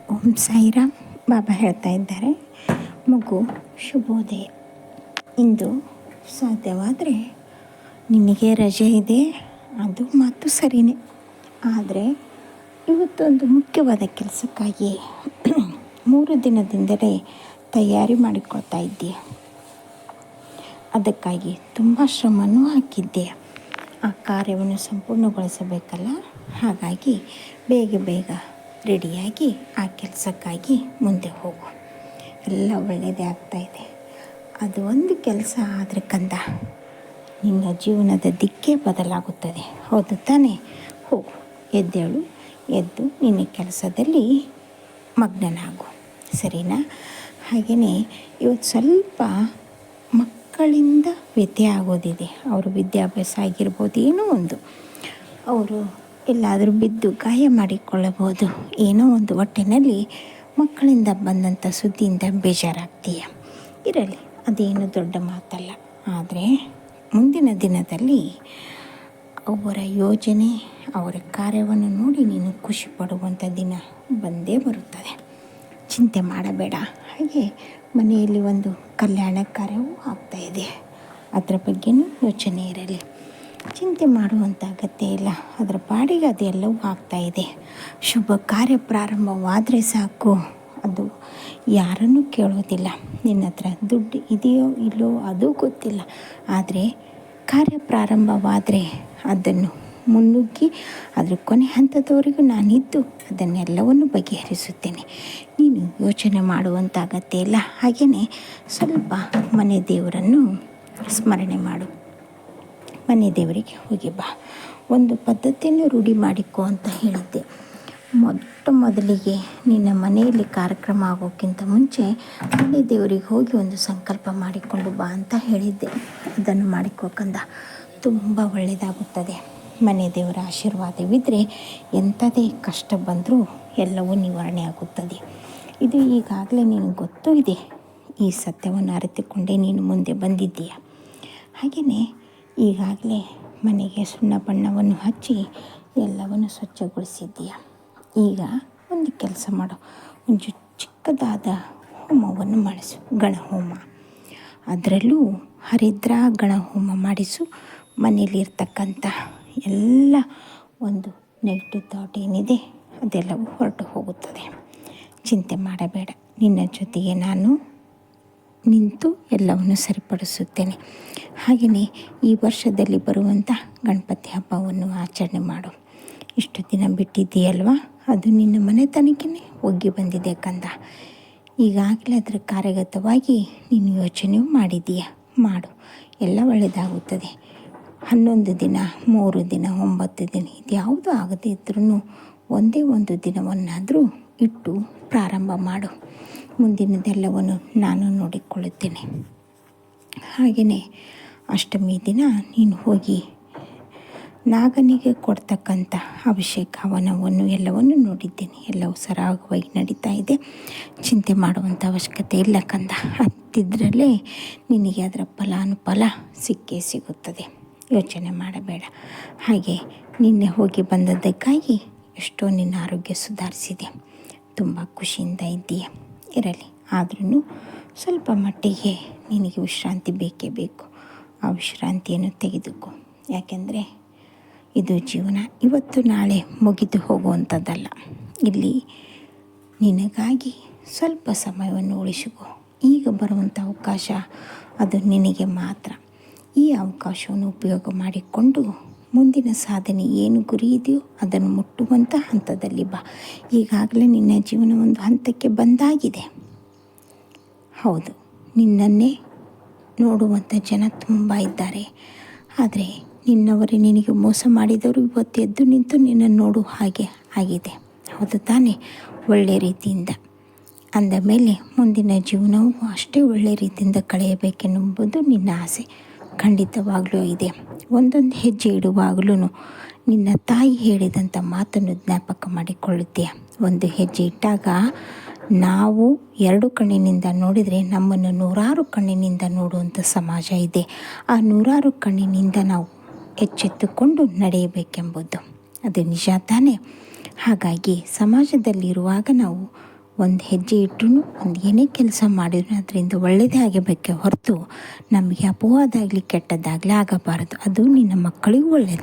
ಓಂ ಸಾಯಿರಾಮ್. ಬಾಬಾ ಹೇಳ್ತಾ ಇದ್ದಾರೆ, ಮಗು ಶುಭೋದಯ. ಇಂದು ಸಾಧ್ಯವಾದರೆ ನಿನಗೆ ರಜೆ ಇದೆ, ಅದು ಮಾತು ಸರಿಯೇ. ಆದರೆ ಇವತ್ತೊಂದು ಮುಖ್ಯವಾದ ಕೆಲಸಕ್ಕಾಗಿ 3 ದಿನದಿಂದಲೇ ತಯಾರಿ ಮಾಡಿಕೊಳ್ತಾ ಇದ್ದೀಯ. ಅದಕ್ಕಾಗಿ ತುಂಬ ಶ್ರಮನೂ ಹಾಕಿದ್ದೆ. ಆ ಕಾರ್ಯವನ್ನು ಸಂಪೂರ್ಣಗೊಳಿಸಬೇಕಲ್ಲ, ಹಾಗಾಗಿ ಬೇಗ ರೆಡಿಯಾಗಿ ಆ ಕೆಲಸಕ್ಕಾಗಿ ಮುಂದೆ ಹೋಗು. ಎಲ್ಲ ಒಳ್ಳೆಯದೇ ಆಗ್ತಾಯಿದೆ. ಅದು ಒಂದು ಕೆಲಸ ಆದರೆ ಕಂದ, ನಿನ್ನ ಜೀವನದ ದಿಕ್ಕೇ ಬದಲಾಗುತ್ತದೆ. ಹೌದು ತಾನೇ? ಹೋಗು, ಎದ್ದೇಳು, ಎದ್ದು ನಿನ್ನ ಕೆಲಸದಲ್ಲಿ ಮಗ್ನನಾಗು, ಸರಿನಾ? ಹಾಗೆಯೇ ಇವತ್ತು ಸ್ವಲ್ಪ ಮಕ್ಕಳಿಂದ ವ್ಯತ್ಯಯ ಆಗೋದಿದೆ. ಅವರು ವಿದ್ಯಾಭ್ಯಾಸ ಆಗಿರ್ಬೋದು, ಏನೋ ಒಂದು ಅವರು ಎಲ್ಲಾದರೂ ಬಿದ್ದು ಗಾಯ ಮಾಡಿಕೊಳ್ಳಬಹುದು. ಏನೋ ಒಂದು ಒಟ್ಟಿನಲ್ಲಿ ಮಕ್ಕಳಿಂದ ಬಂದಂಥ ಸುದ್ದಿಯಿಂದ ಬೇಜಾರಾಗ್ತೀಯ. ಇರಲಿ, ಅದೇನು ದೊಡ್ಡ ಮಾತಲ್ಲ. ಆದರೆ ಮುಂದಿನ ದಿನದಲ್ಲಿ ಅವರ ಯೋಜನೆ, ಅವರ ಕಾರ್ಯವನ್ನು ನೋಡಿ ನೀನು ಖುಷಿ ಪಡುವಂಥ ದಿನ ಬಂದೇ ಬರುತ್ತದೆ. ಚಿಂತೆ ಮಾಡಬೇಡ. ಹಾಗೆ ಮನೆಯಲ್ಲಿ ಒಂದು ಕಲ್ಯಾಣ ಕಾರ್ಯವೂ ಆಗ್ತಾಯಿದೆ, ಅದರ ಬಗ್ಗೆನೂ ಯೋಚನೆ ಇರಲಿ. ಚಿಂತೆ ಮಾಡುವಂಥ ಅಗತ್ಯ ಇಲ್ಲ. ಅದರ ಪಾಡಿಗೆ ಅದೆಲ್ಲವೂ ಆಗ್ತಾಯಿದೆ. ಶುಭ ಕಾರ್ಯ ಪ್ರಾರಂಭವಾದರೆ ಸಾಕು, ಅದು ಯಾರನ್ನೂ ಕೇಳೋದಿಲ್ಲ. ನಿನ್ನ ಹತ್ರ ದುಡ್ಡು ಇದೆಯೋ ಇಲ್ಲೋ ಅದು ಗೊತ್ತಿಲ್ಲ. ಆದರೆ ಕಾರ್ಯ ಪ್ರಾರಂಭವಾದರೆ ಅದನ್ನು ಮುನ್ನುಗ್ಗಿ ಅದರ ಕೊನೆ ಹಂತದವರೆಗೂ ನಾನಿದ್ದು ಅದನ್ನೆಲ್ಲವನ್ನು ಬಗೆಹರಿಸುತ್ತೇನೆ. ನೀನು ಯೋಚನೆ ಮಾಡುವಂಥ ಅಗತ್ಯ ಇಲ್ಲ. ಹಾಗೆಯೇ ಸ್ವಲ್ಪ ಮನೆ ದೇವರನ್ನು ಸ್ಮರಣೆ ಮಾಡು. ಮನೆ ದೇವರಿಗೆ ಹೋಗಿ ಬಾ. ಒಂದು ಪದ್ಧತಿಯನ್ನು ರೂಢಿ ಮಾಡಿಕೊ ಅಂತ ಹೇಳಿದ್ದೆ. ಮೊದಲಿಗೆ ನಿನ್ನ ಮನೆಯಲ್ಲಿ ಕಾರ್ಯಕ್ರಮ ಆಗೋಕ್ಕಿಂತ ಮುಂಚೆ ಮನೆ ದೇವರಿಗೆ ಹೋಗಿ ಒಂದು ಸಂಕಲ್ಪ ಮಾಡಿಕೊಂಡು ಬಾ ಅಂತ ಹೇಳಿದ್ದೆ. ಅದನ್ನು ಮಾಡಿಕೋಕಂದ ತುಂಬ ಒಳ್ಳೆಯದಾಗುತ್ತದೆ. ಮನೆ ದೇವರ ಆಶೀರ್ವಾದವಿದ್ದರೆ ಎಂಥದೇ ಕಷ್ಟ ಬಂದರೂ ಎಲ್ಲವೂ ನಿವಾರಣೆ ಆಗುತ್ತದೆ. ಇದು ಈಗಾಗಲೇ ನಿನಗೆ ಗೊತ್ತೂ ಇದೆ. ಈ ಸತ್ಯವನ್ನು ಅರಿತುಕೊಂಡೇ ನೀನು ಮುಂದೆ ಬಂದಿದ್ದೀಯ. ಹಾಗೆಯೇ ಈಗಾಗಲೇ ಮನೆಗೆ ಸುಣ್ಣ ಬಣ್ಣವನ್ನು ಹಚ್ಚಿ ಎಲ್ಲವನ್ನು ಸ್ವಚ್ಛಗೊಳಿಸಿದ್ದೀಯ. ಈಗ ಒಂದು ಕೆಲಸ ಮಾಡು, ಒಂದು ಚಿಕ್ಕದಾದ ಹೋಮವನ್ನು ಮಾಡಿಸು, ಗಣಹೋಮ. ಅದರಲ್ಲೂ ಹರಿದ್ರ ಗಣಹೋಮ ಮಾಡಿಸು. ಮನೆಯಲ್ಲಿರ್ತಕ್ಕಂಥ ಎಲ್ಲ ಒಂದು ನೆಗೆಟಿವ್ ಥಾಟ್ ಏನಿದೆ ಅದೆಲ್ಲವೂ ಹೊರಟು ಹೋಗುತ್ತದೆ. ಚಿಂತೆ ಮಾಡಬೇಡ. ನಿನ್ನ ಜೊತೆಗೆ ನಾನು ನಿಂತು ಎಲ್ಲವನ್ನು ಸರಿಪಡಿಸುತ್ತೇನೆ. ಹಾಗೆಯೇ ಈ ವರ್ಷದಲ್ಲಿ ಬರುವಂಥ ಗಣಪತಿ ಹಬ್ಬವನ್ನು ಆಚರಣೆ ಮಾಡು. ಇಷ್ಟು ದಿನ ಬಿಟ್ಟಿದ್ದೀಯಲ್ವ, ಅದು ನಿನ್ನ ಮನೆತನಕ್ಕೆ ಒಗ್ಗಿ ಬಂದಿದೆ ಕಂದ. ಈಗಾಗಲೇ ಅದರ ಕಾರ್ಯಗತವಾಗಿ ನೀನು ಯೋಚನೆಯೂ ಮಾಡಿದ್ದೀಯ. ಮಾಡು, ಎಲ್ಲ ಒಳ್ಳೆಯದಾಗುತ್ತದೆ. 11 ದಿನ, 3 ದಿನ, 9 ದಿನ, ಇದು ಯಾವುದೂ ಆಗದೇ ಇದ್ರೂ ಒಂದೇ ಒಂದು ದಿನವನ್ನಾದರೂ ಇಟ್ಟು ಪ್ರಾರಂಭ ಮಾಡು. ಮುಂದಿನದೆಲ್ಲವನ್ನು ನಾನು ನೋಡಿಕೊಳ್ಳುತ್ತೇನೆ. ಹಾಗೆಯೇ ಅಷ್ಟಮಿ ದಿನ ನೀನು ಹೋಗಿ ನಾಗನಿಗೆ ಕೊಡ್ತಕ್ಕಂಥ ಅಭಿಷೇಕ ಹವನವನ್ನು ಎಲ್ಲವನ್ನು ನೋಡಿದ್ದೇನೆ. ಎಲ್ಲವೂ ಸರಾಗವಾಗಿ ನಡೀತಾ ಇದೆ. ಚಿಂತೆ ಮಾಡುವಂಥ ಅವಶ್ಯಕತೆ ಇಲ್ಲ ಕಂದ. ಹತ್ತಿದ್ರಲ್ಲೇ ನಿನಗೆ ಅದರ ಫಲಾನುಫಲ ಸಿಕ್ಕೇ ಸಿಗುತ್ತದೆ. ಯೋಚನೆ ಮಾಡಬೇಡ. ಹಾಗೆ ನಿನ್ನೆ ಹೋಗಿ ಬಂದದ್ದಕ್ಕಾಗಿ ಎಷ್ಟೋ ನಿನ್ನ ಆರೋಗ್ಯ ಸುಧಾರಿಸಿದೆ. ತುಂಬ ಖುಷಿಯಿಂದ ಇದ್ದೀಯ. ಇರಲಿ, ಆದ್ರೂ ಸ್ವಲ್ಪ ಮಟ್ಟಿಗೆ ನಿನಗೆ ವಿಶ್ರಾಂತಿ ಬೇಕೇ ಬೇಕು. ಆ ವಿಶ್ರಾಂತಿಯನ್ನು ತೆಗೆದುಕೋ. ಯಾಕೆಂದರೆ ಇದು ಜೀವನ ಇವತ್ತು ನಾಳೆ ಮುಗಿದು ಹೋಗುವಂಥದ್ದಲ್ಲ. ಇಲ್ಲಿ ನಿನಗಾಗಿ ಸ್ವಲ್ಪ ಸಮಯವನ್ನು ಉಳಿಸಿಕೋ. ಈಗ ಬರುವಂಥ ಅವಕಾಶ ಅದು ನಿನಗೆ ಮಾತ್ರ. ಈ ಅವಕಾಶವನ್ನು ಉಪಯೋಗ ಮಾಡಿಕೊಂಡು ಮುಂದಿನ ಸಾಧನೆ ಏನು ಗುರಿ ಇದೆಯೋ ಅದನ್ನು ಮುಟ್ಟುವಂಥ ಹಂತದಲ್ಲಿ ಬಾ. ಈಗಾಗಲೇ ನಿನ್ನ ಜೀವನ ಒಂದು ಹಂತಕ್ಕೆ ಬಂದಾಗಿದೆ. ಹೌದು, ನಿನ್ನನ್ನೇ ನೋಡುವಂಥ ಜನ ತುಂಬ ಇದ್ದಾರೆ. ಆದರೆ ನಿನ್ನವರೇ ನಿನಗೆ ಮೋಸ ಮಾಡಿದವರು ಇವತ್ತು ಎದ್ದು ನಿಂತು ನಿನ್ನನ್ನು ನೋಡುವ ಹಾಗೆ ಆಗಿದೆ. ಹೌದು ತಾನೇ? ಒಳ್ಳೆಯ ರೀತಿಯಿಂದ ಅಂದ ಮೇಲೆ ಮುಂದಿನ ಜೀವನವೂ ಅಷ್ಟೇ ಒಳ್ಳೆಯ ರೀತಿಯಿಂದ ಕಳೆಯಬೇಕೆನ್ನುವುದು ನಿನ್ನ ಆಸೆ. ಖಂಡಿತವಾಗಲೂ ಇದೆ. ಒಂದೊಂದು ಹೆಜ್ಜೆ ಇಡುವಾಗಲೂ ನಿನ್ನ ತಾಯಿ ಹೇಳಿದಂಥ ಮಾತನ್ನು ಜ್ಞಾಪಕ ಮಾಡಿಕೊಳ್ಳುತ್ತೀಯ. ಒಂದು ಹೆಜ್ಜೆ ಇಟ್ಟಾಗ ನಾವು 2 ಕಣ್ಣಿನಿಂದ ನೋಡಿದರೆ ನಮ್ಮನ್ನು 100 ಕಣ್ಣಿನಿಂದ ನೋಡುವಂಥ ಸಮಾಜ ಇದೆ. ಆ 100 ಕಣ್ಣಿನಿಂದ ನಾವು ಎಚ್ಚೆತ್ತುಕೊಂಡು ನಡೆಯಬೇಕೆಂಬುದು ಅದು ನಿಜ ತಾನೇ? ಹಾಗಾಗಿ ಸಮಾಜದಲ್ಲಿರುವಾಗ ನಾವು ಒಂದು ಹೆಜ್ಜೆ ಇಟ್ಟರೂ ಒಂದು ಏನೇ ಕೆಲಸ ಮಾಡಿದ್ರು ಅದರಿಂದ ಒಳ್ಳೆಯದೇ ಆಗಬೇಕೆ ಹೊರತು ನಮಗೆ ಅಪವಾದಾಗಲಿ ಕೆಟ್ಟದ್ದಾಗಲಿ ಆಗಬಾರದು. ಅದು ನಿನ್ನ ಮಕ್ಕಳಿಗೂ ಒಳ್ಳೆಯದು.